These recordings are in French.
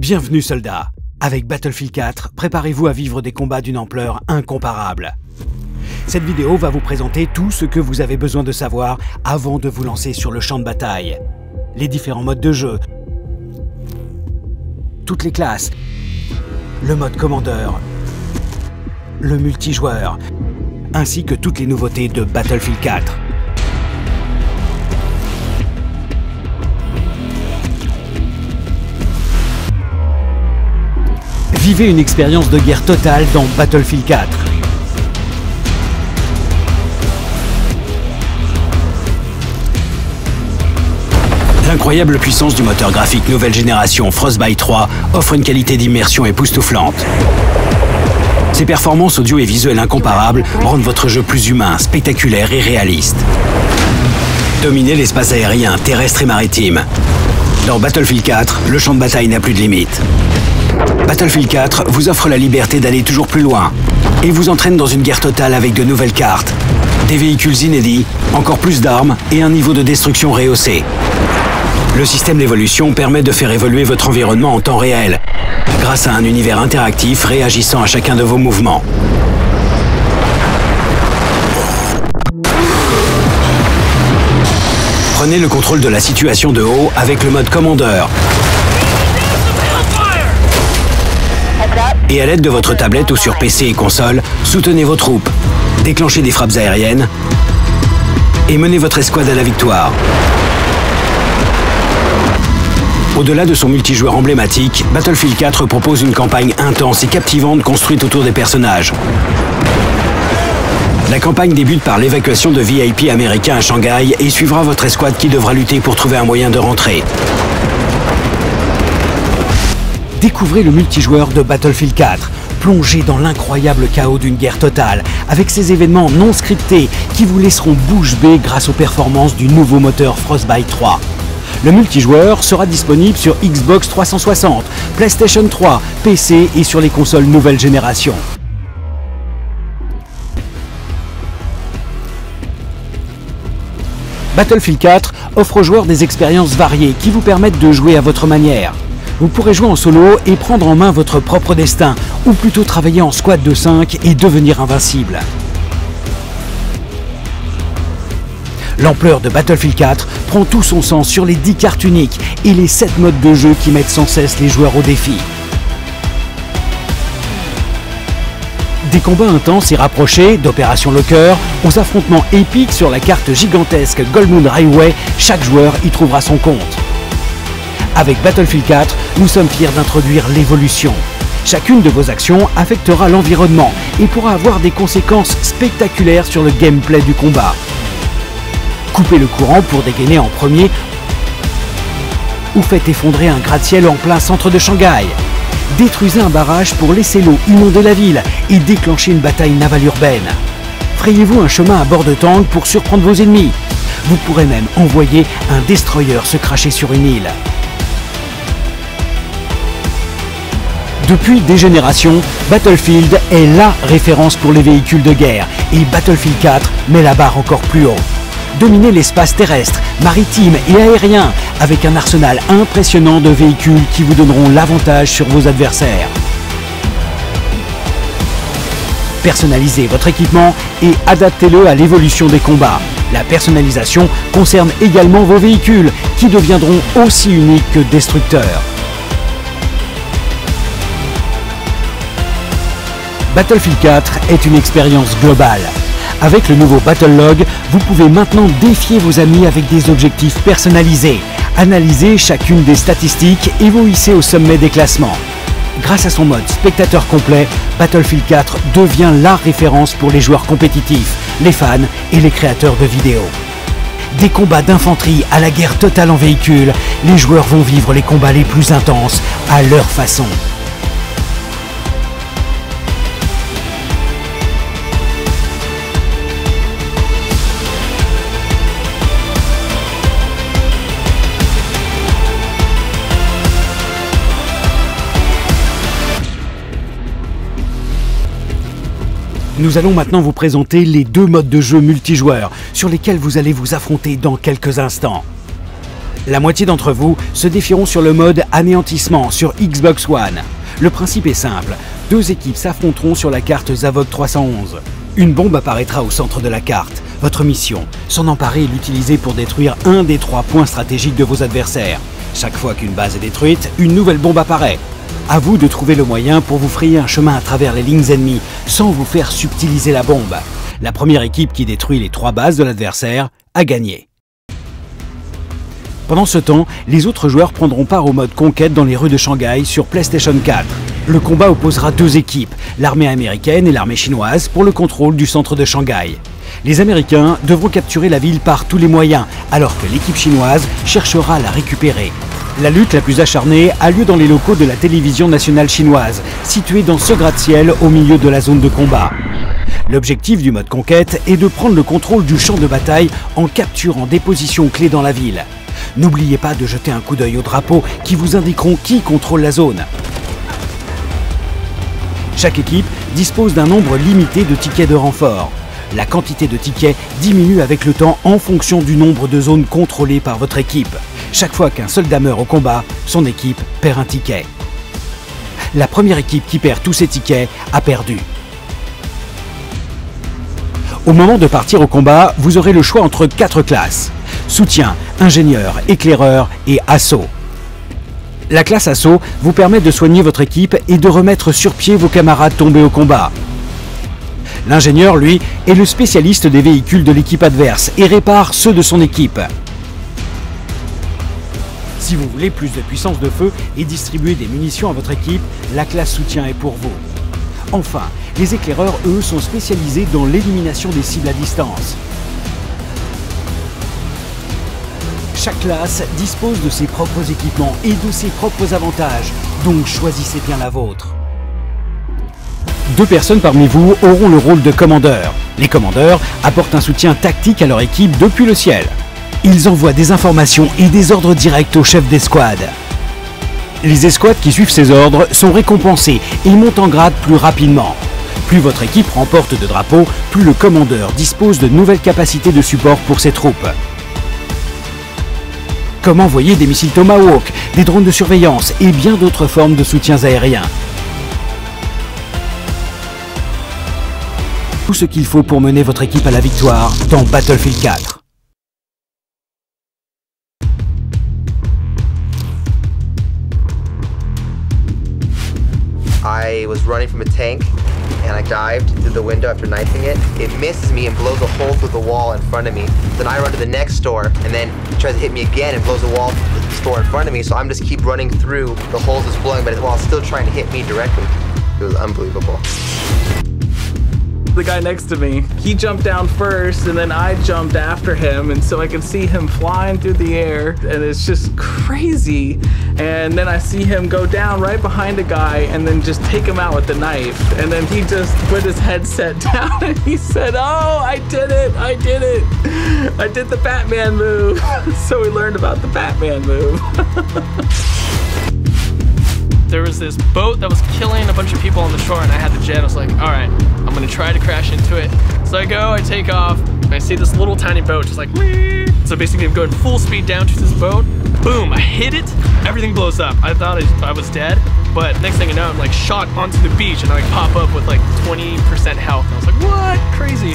Bienvenue soldats. Avec Battlefield 4, préparez-vous à vivre des combats d'une ampleur incomparable. Cette vidéo va vous présenter tout ce que vous avez besoin de savoir avant de vous lancer sur le champ de bataille. Les différents modes de jeu, toutes les classes, le mode commandeur, le multijoueur, ainsi que toutes les nouveautés de Battlefield 4. Vivez une expérience de guerre totale dans Battlefield 4. L'incroyable puissance du moteur graphique nouvelle génération Frostbite 3 offre une qualité d'immersion époustouflante. Ses performances audio et visuelles incomparables rendent votre jeu plus humain, spectaculaire et réaliste. Dominez l'espace aérien, terrestre et maritime. Dans Battlefield 4, le champ de bataille n'a plus de limite. Battlefield 4 vous offre la liberté d'aller toujours plus loin et vous entraîne dans une guerre totale avec de nouvelles cartes, des véhicules inédits, encore plus d'armes et un niveau de destruction rehaussé. Le système d'évolution permet de faire évoluer votre environnement en temps réel, grâce à un univers interactif réagissant à chacun de vos mouvements. Prenez le contrôle de la situation de haut avec le mode commandeur. Et à l'aide de votre tablette ou sur PC et console, soutenez vos troupes, déclenchez des frappes aériennes et menez votre escouade à la victoire. Au-delà de son multijoueur emblématique, Battlefield 4 propose une campagne intense et captivante construite autour des personnages. La campagne débute par l'évacuation de VIP américains à Shanghai et suivra votre escouade qui devra lutter pour trouver un moyen de rentrer. Découvrez le multijoueur de Battlefield 4, plongé dans l'incroyable chaos d'une guerre totale, avec ces événements non scriptés qui vous laisseront bouche bée grâce aux performances du nouveau moteur Frostbite 3. Le multijoueur sera disponible sur Xbox 360, PlayStation 3, PC et sur les consoles nouvelle génération. Battlefield 4 offre aux joueurs des expériences variées qui vous permettent de jouer à votre manière. Vous pourrez jouer en solo et prendre en main votre propre destin, ou plutôt travailler en squad de 5 et devenir invincible. L'ampleur de Battlefield 4 prend tout son sens sur les 10 cartes uniques et les 7 modes de jeu qui mettent sans cesse les joueurs au défi. Des combats intenses et rapprochés, d'Opération Locker, aux affrontements épiques sur la carte gigantesque Goldmoon Highway, chaque joueur y trouvera son compte. Avec Battlefield 4, nous sommes fiers d'introduire l'évolution. Chacune de vos actions affectera l'environnement et pourra avoir des conséquences spectaculaires sur le gameplay du combat. Coupez le courant pour dégainer en premier ou faites effondrer un gratte-ciel en plein centre de Shanghai. Détruisez un barrage pour laisser l'eau inonder la ville et déclencher une bataille navale urbaine. Frayez-vous un chemin à bord de tanks pour surprendre vos ennemis. Vous pourrez même envoyer un destroyer se cracher sur une île. Depuis des générations, Battlefield est LA référence pour les véhicules de guerre et Battlefield 4 met la barre encore plus haut. Dominez l'espace terrestre, maritime et aérien avec un arsenal impressionnant de véhicules qui vous donneront l'avantage sur vos adversaires. Personnalisez votre équipement et adaptez-le à l'évolution des combats. La personnalisation concerne également vos véhicules qui deviendront aussi uniques que destructeurs. Battlefield 4 est une expérience globale. Avec le nouveau Battle Log, vous pouvez maintenant défier vos amis avec des objectifs personnalisés, analyser chacune des statistiques et vous hisser au sommet des classements. Grâce à son mode spectateur complet, Battlefield 4 devient la référence pour les joueurs compétitifs, les fans et les créateurs de vidéos. Des combats d'infanterie à la guerre totale en véhicule, les joueurs vont vivre les combats les plus intenses à leur façon. Nous allons maintenant vous présenter les 2 modes de jeu multijoueurs sur lesquels vous allez vous affronter dans quelques instants. La moitié d'entre vous se défieront sur le mode anéantissement sur Xbox One. Le principe est simple, 2 équipes s'affronteront sur la carte Zavok 311. Une bombe apparaîtra au centre de la carte. Votre mission, s'en emparer et l'utiliser pour détruire un des 3 points stratégiques de vos adversaires. Chaque fois qu'une base est détruite, une nouvelle bombe apparaît. À vous de trouver le moyen pour vous frayer un chemin à travers les lignes ennemies, sans vous faire subtiliser la bombe. La première équipe qui détruit les 3 bases de l'adversaire a gagné. Pendant ce temps, les autres joueurs prendront part au mode conquête dans les rues de Shanghai sur PlayStation 4. Le combat opposera 2 équipes, l'armée américaine et l'armée chinoise, pour le contrôle du centre de Shanghai. Les Américains devront capturer la ville par tous les moyens, alors que l'équipe chinoise cherchera à la récupérer. La lutte la plus acharnée a lieu dans les locaux de la télévision nationale chinoise, située dans ce gratte-ciel au milieu de la zone de combat. L'objectif du mode conquête est de prendre le contrôle du champ de bataille en capturant des positions clés dans la ville. N'oubliez pas de jeter un coup d'œil aux drapeaux qui vous indiqueront qui contrôle la zone. Chaque équipe dispose d'un nombre limité de tickets de renfort. La quantité de tickets diminue avec le temps en fonction du nombre de zones contrôlées par votre équipe. Chaque fois qu'un soldat meurt au combat, son équipe perd un ticket. La première équipe qui perd tous ses tickets a perdu. Au moment de partir au combat, vous aurez le choix entre 4 classes. Soutien, ingénieur, éclaireur et assaut. La classe assaut vous permet de soigner votre équipe et de remettre sur pied vos camarades tombés au combat. L'ingénieur, lui, est le spécialiste des véhicules de l'équipe adverse et répare ceux de son équipe. Si vous voulez plus de puissance de feu et distribuer des munitions à votre équipe, la classe soutien est pour vous. Enfin, les éclaireurs, eux, sont spécialisés dans l'élimination des cibles à distance. Chaque classe dispose de ses propres équipements et de ses propres avantages, donc choisissez bien la vôtre. 2 personnes parmi vous auront le rôle de commandeur. Les commandeurs apportent un soutien tactique à leur équipe depuis le ciel. Ils envoient des informations et des ordres directs au chef d'escouade. Les escouades qui suivent ces ordres sont récompensées et montent en grade plus rapidement. Plus votre équipe remporte de drapeaux, plus le commandeur dispose de nouvelles capacités de support pour ses troupes. Comme envoyer des missiles Tomahawk, des drones de surveillance et bien d'autres formes de soutiens aériens. Tout ce qu'il faut pour mener votre équipe à la victoire dans Battlefield 4. I was running from a tank and I dived through the window after knifing it. It misses me and blows a hole through the wall in front of me. Then I run to the next store and then it tries to hit me again and blows a wall through the store in front of me. So I'm just keep running through the holes it's blowing, but while it's still trying to hit me directly. It was unbelievable. The guy next to me, he jumped down first and then I jumped after him, and so I can see him flying through the air and it's just crazy. And then I see him go down right behind a guy and then just take him out with the knife, and then he just put his headset down and he said, "Oh, I did it, I did it. I did the Batman move." So we learned about the Batman move. There was this boat that was killing a bunch of people on the shore, and I had the jet. I was like, all right, I'm gonna try to crash into it. So I go, I take off, and I see this little tiny boat just like, whee! So basically I'm going full speed down to this boat. Boom, I hit it, everything blows up. I thought I was dead, but next thing you know, I'm like shot onto the beach and I like pop up with like 20% health. I was like, what? Crazy.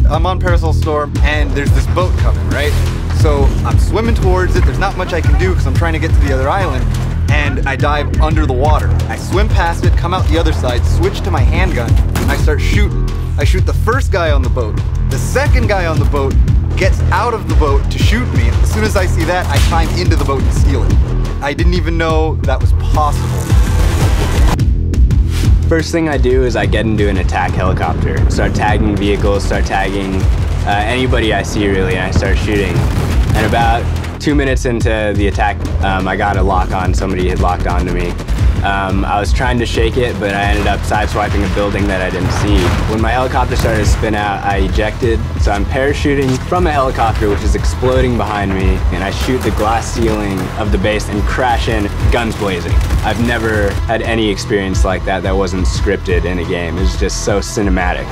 I'm on Parasol Storm and there's this boat coming, right? So I'm swimming towards it. There's not much I can do because I'm trying to get to the other island, and I dive under the water. I swim past it, come out the other side, switch to my handgun, and I start shooting. I shoot the first guy on the boat. The second guy on the boat gets out of the boat to shoot me. As soon as I see that, I climb into the boat and steal it. I didn't even know that was possible. First thing I do is I get into an attack helicopter, start tagging vehicles, start tagging anybody I see really, and I start shooting. And about 2 minutes into the attack, I got a lock on. Somebody had locked onto me. I was trying to shake it, but I ended up sideswiping a building that I didn't see. When my helicopter started to spin out, I ejected. So I'm parachuting from a helicopter, which is exploding behind me, and I shoot the glass ceiling of the base and crash in, guns blazing. I've never had any experience like that wasn't scripted in a game. It was just so cinematic.